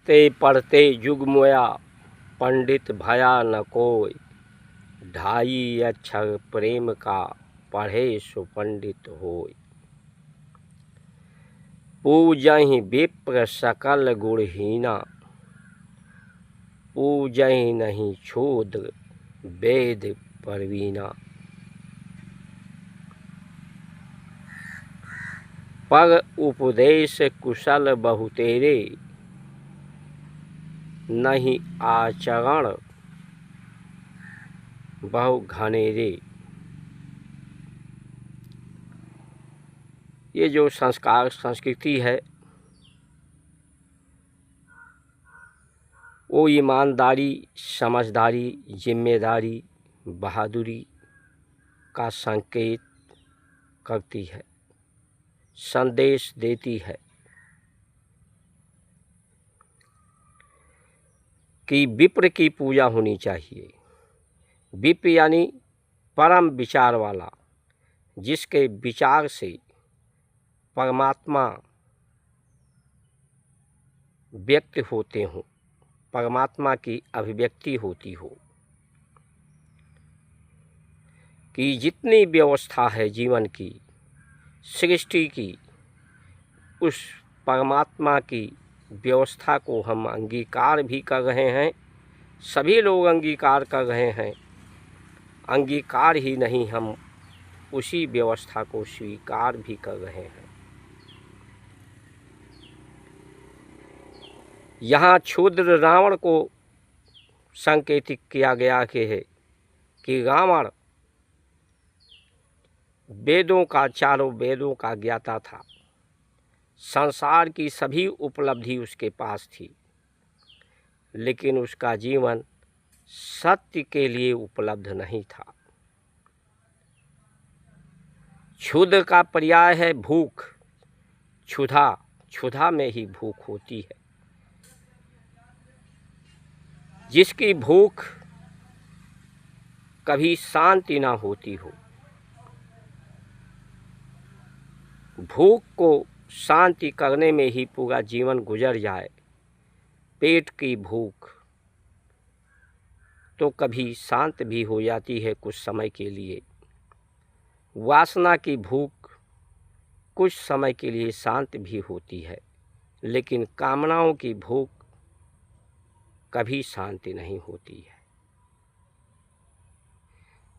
पढ़ते पढ़ते युग मोया, पंडित भया न कोय। 2.5 अक्षर प्रेम का, पढ़े सो पंडित होय। पूजहि विप्र सकल गुणहीना, पूजहि नहीं क्षुद्र वेद परवीना। पर उपदेश कुशल बहुतेरे, नहीं आचरण बहु घनेरे। ये जो संस्कार संस्कृति है वो ईमानदारी, समझदारी, जिम्मेदारी, बहादुरी का संकेत करती है, संदेश देती है कि विप्र की पूजा होनी चाहिए। विप्र यानी परम विचार वाला, जिसके विचार से परमात्मा व्यक्त होते हों, परमात्मा की अभिव्यक्ति होती हो। कि जितनी व्यवस्था है जीवन की, सृष्टि की, उस परमात्मा की व्यवस्था को हम अंगीकार भी कर रहे हैं, सभी लोग अंगीकार कर रहे हैं। अंगीकार ही नहीं, हम उसी व्यवस्था को स्वीकार भी कर रहे हैं। यहाँ क्षुद्र रावण को संकेतित किया गया है कि रावण वेदों का, चारों वेदों का ज्ञाता था। संसार की सभी उपलब्धि उसके पास थी, लेकिन उसका जीवन सत्य के लिए उपलब्ध नहीं था। क्षुद्र का पर्याय है भूख, क्षुधा, क्षुधा में ही भूख होती है। जिसकी भूख कभी शांति ना होती हो, भूख को शांति करने में ही पूरा जीवन गुजर जाए। पेट की भूख तो कभी शांत भी हो जाती है कुछ समय के लिए, वासना की भूख कुछ समय के लिए शांत भी होती है, लेकिन कामनाओं की भूख कभी शांति नहीं होती है।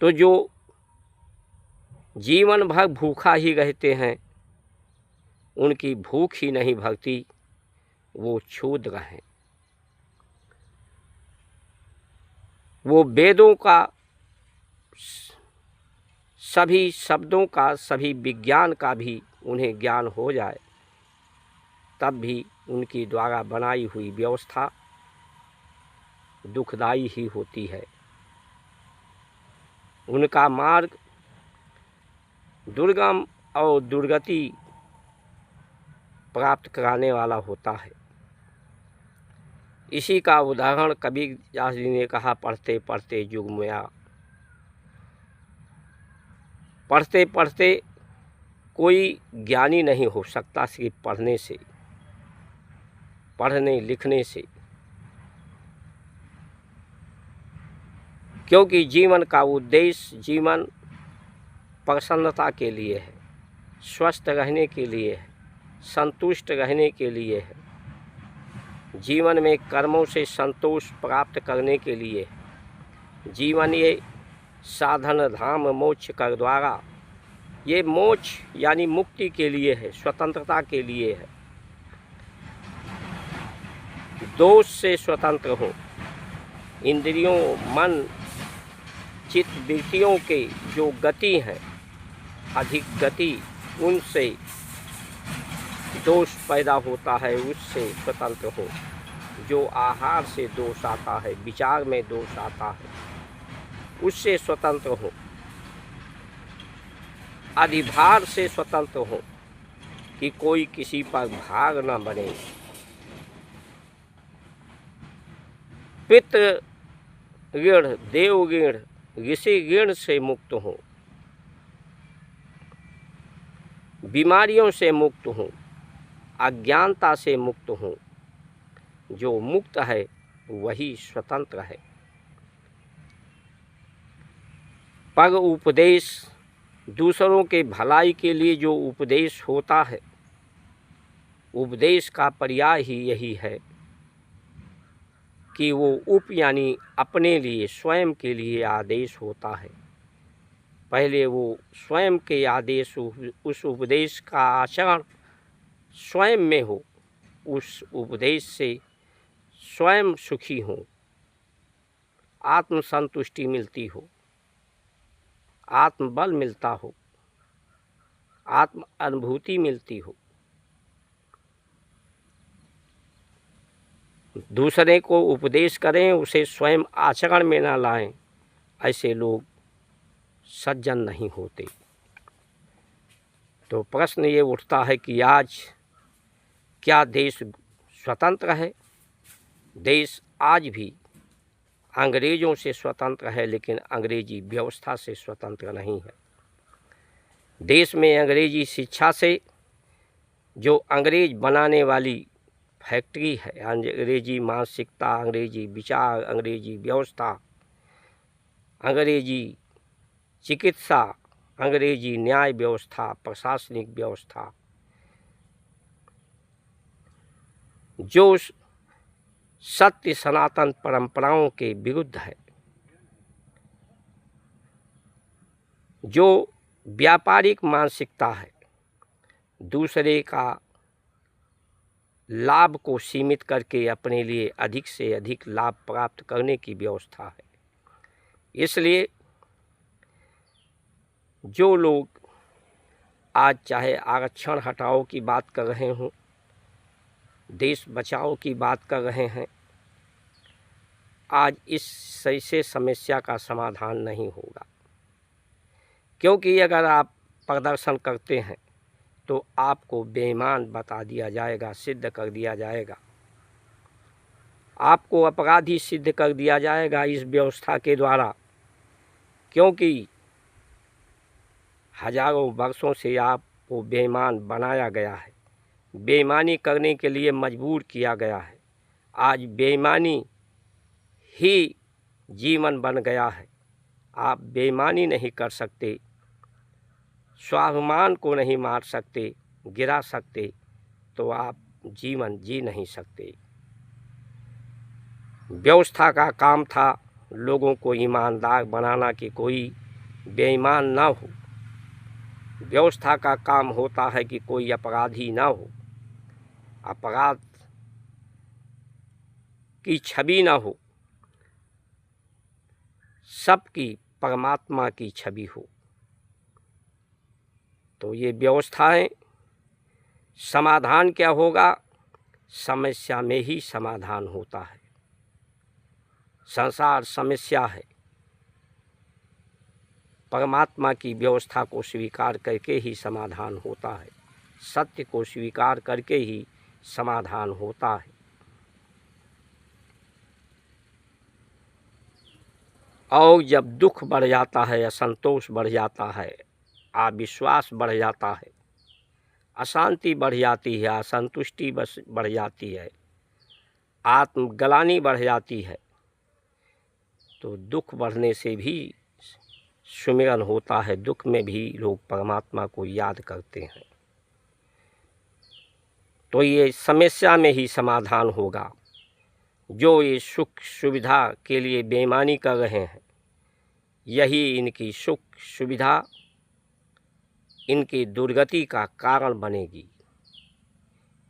तो जो जीवन भर भूखा ही रहते हैं, उनकी भूख ही नहीं भरती, वो क्षुद्र हैं। वो वेदों का, सभी शब्दों का, सभी विज्ञान का भी उन्हें ज्ञान हो जाए, तब भी उनकी द्वारा बनाई हुई व्यवस्था दुखदाई ही होती है। उनका मार्ग दुर्गम और दुर्गति प्राप्त कराने वाला होता है। इसी का उदाहरण कबीरदास जी ने कहा, पढ़ते पढ़ते युग मोया। पढ़ते पढ़ते कोई ज्ञानी नहीं हो सकता सिर्फ पढ़ने से, पढ़ने लिखने से, क्योंकि जीवन का उद्देश्य, जीवन प्रसन्नता के लिए है, स्वस्थ रहने के लिए है, संतुष्ट रहने के लिए है, जीवन में कर्मों से संतोष प्राप्त करने के लिए है। जीवन ये साधन धाम मोक्ष कर द्वारा, ये मोक्ष यानी मुक्ति के लिए है, स्वतंत्रता के लिए है। दोष से स्वतंत्र हो, इंद्रियों, मन, चित्त, वृत्तियों के जो गति हैं, अधिक गति, उनसे दोष पैदा होता है, उससे स्वतंत्र हो। जो आहार से दोष आता है, विचार में दोष आता है, उससे स्वतंत्र हो। अधिभार से स्वतंत्र हो कि कोई किसी पर भार न बने। पितृ ऋण, देव ऋण, ऋषि ऋण से मुक्त हो, बीमारियों से मुक्त हो, अज्ञानता से मुक्त हो, जो मुक्त है वही स्वतंत्र है। पर उपदेश, दूसरों के भलाई के लिए जो उपदेश होता है, उपदेश का पर्याय ही यही है कि वो यानी अपने लिए, स्वयं के लिए आदेश होता है। पहले वो स्वयं के आदेश, उस उपदेश का आचरण स्वयं में हो, उस उपदेश से स्वयं सुखी हो, आत्म संतुष्टि मिलती हो, आत्मबल मिलता हो, आत्म अनुभूति मिलती हो। दूसरे को उपदेश करें, उसे स्वयं आचरण में ना लाएं, ऐसे लोग सज्जन नहीं होते। तो प्रश्न ये उठता है कि आज क्या देश स्वतंत्र है? देश आज भी अंग्रेज़ों से स्वतंत्र है, लेकिन अंग्रेजी व्यवस्था से स्वतंत्र नहीं है। देश में अंग्रेजी शिक्षा से, जो अंग्रेज बनाने वाली फैक्ट्री है, अंग्रेजी मानसिकता, अंग्रेजी विचार, अंग्रेजी व्यवस्था, अंग्रेजी चिकित्सा, अंग्रेजी न्याय व्यवस्था, प्रशासनिक व्यवस्था, जो सत्य सनातन परंपराओं के विरुद्ध है, जो व्यापारिक मानसिकता है, दूसरे का लाभ को सीमित करके अपने लिए अधिक से अधिक लाभ प्राप्त करने की व्यवस्था है। इसलिए जो लोग आज चाहे आरक्षण हटाओ की बात कर रहे हों, देश बचाओ की बात कर रहे हैं, आज इस से समस्या का समाधान नहीं होगा। क्योंकि अगर आप प्रदर्शन करते हैं तो आपको बेईमान बता दिया जाएगा, सिद्ध कर दिया जाएगा, आपको अपराधी सिद्ध कर दिया जाएगा इस व्यवस्था के द्वारा। क्योंकि हजारों वर्षों से आपको बेईमान बनाया गया है, बेईमानी करने के लिए मजबूर किया गया है। आज बेईमानी ही जीवन बन गया है। आप बेईमानी नहीं कर सकते, स्वाभिमान को नहीं मार सकते, गिरा सकते, तो आप जीवन जी नहीं सकते। व्यवस्था का काम था लोगों को ईमानदार बनाना कि कोई बेईमान ना हो। व्यवस्था का काम होता है कि कोई अपराधी ना हो, अपराध की छवि ना हो, सबकी परमात्मा की छवि हो। तो ये व्यवस्थाएं, समाधान क्या होगा? समस्या में ही समाधान होता है। संसार समस्या है, परमात्मा की व्यवस्था को स्वीकार करके ही समाधान होता है, सत्य को स्वीकार करके ही समाधान होता है। और जब दुख बढ़ जाता है, असंतोष बढ़ जाता है, अविश्वास बढ़ जाता है, अशांति बढ़ जाती है, असंतुष्टि बढ़ जाती है, आत्मग्लानि बढ़ जाती है, तो दुख बढ़ने से भी सुमिरन होता है। दुख में भी लोग परमात्मा को याद करते हैं। तो ये समस्या में ही समाधान होगा। जो ये सुख सुविधा के लिए बेईमानी कर रहे हैं, यही इनकी सुख सुविधा, इनकी दुर्गति का कारण बनेगी।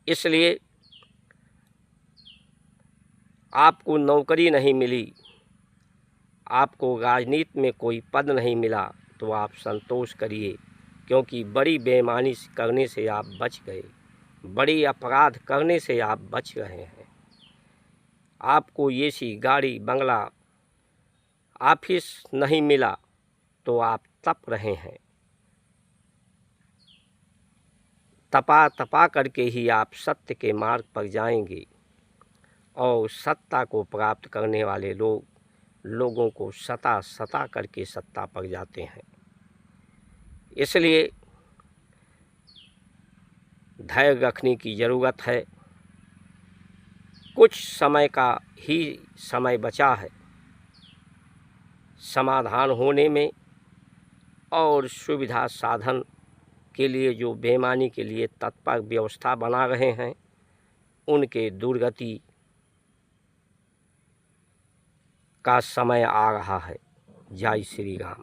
इसलिए आपको नौकरी नहीं मिली, आपको राजनीति में कोई पद नहीं मिला, तो आप संतोष करिए, क्योंकि बड़ी बेईमानी करने से आप बच गए, बड़ी अपराध करने से आप बच रहे हैं। आपको ये सी गाड़ी, बंगला, ऑफिस नहीं मिला, तो आप तप रहे हैं। तपा तपा करके ही आप सत्य के मार्ग पर जाएंगे, और सत्ता को प्राप्त करने वाले लोगों को सता करके सत्ता पर जाते हैं। इसलिए धैर्य रखने की ज़रूरत है। कुछ समय का ही समय बचा है समाधान होने में, और सुविधा साधन के लिए जो बेईमानी के लिए तत्पर व्यवस्था बना रहे हैं उनके दुर्गति का समय आ रहा है। जय श्री राम।